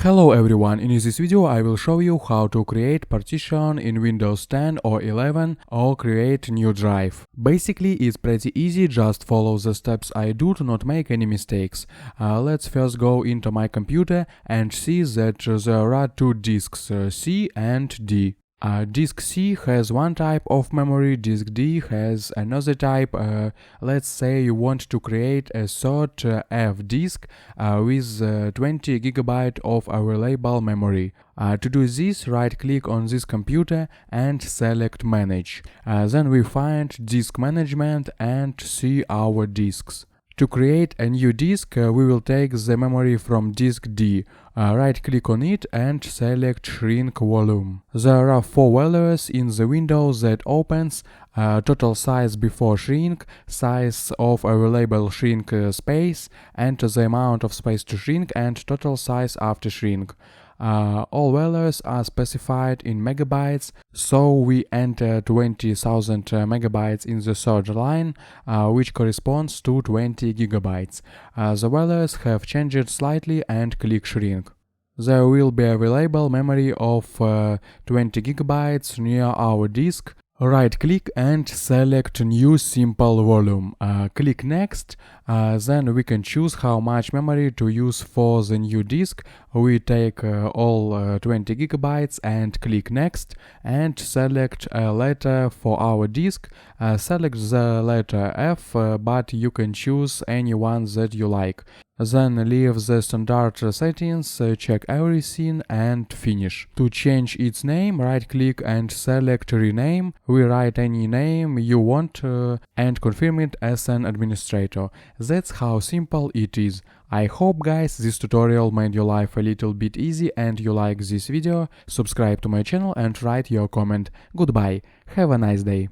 Hello everyone, in this video I will show you how to create partition in Windows 10 or 11 or create new drive. Basically it's pretty easy, just follow the steps I do to not make any mistakes. Let's first go into my computer and see that there are two disks, C and D. Disk C has one type of memory, disk D has another type. Let's say you want to create a third F disk with 20 GB of available memory. To do this, right click on this computer and select Manage. Then we find Disk Management and see our disks. To create a new disk, we will take the memory from disk D. Right click on it and select Shrink Volume. There are four values in the window that opens: total size before shrink, size of available shrink space, and the amount of space to shrink, and total size after shrink. All values are specified in megabytes, so we enter 20,000 megabytes in the third line, which corresponds to 20 gigabytes. The values have changed slightly and click Shrink. There will be available memory of 20 gigabytes near our disk. Right click and select New Simple Volume. Click Next. Then we can choose how much memory to use for the new disk. We take all 20 gigabytes and click Next and select a letter for our disk. Select the letter F, but you can choose any one that you like. Then leave the standard settings, check everything and finish. To change its name, right click and select Rename. We write any name you want and confirm it as an administrator. That's how simple it is. I hope guys this tutorial made your life a little bit easy and you like this video. Subscribe to my channel and write your comment. Goodbye. Have a nice day.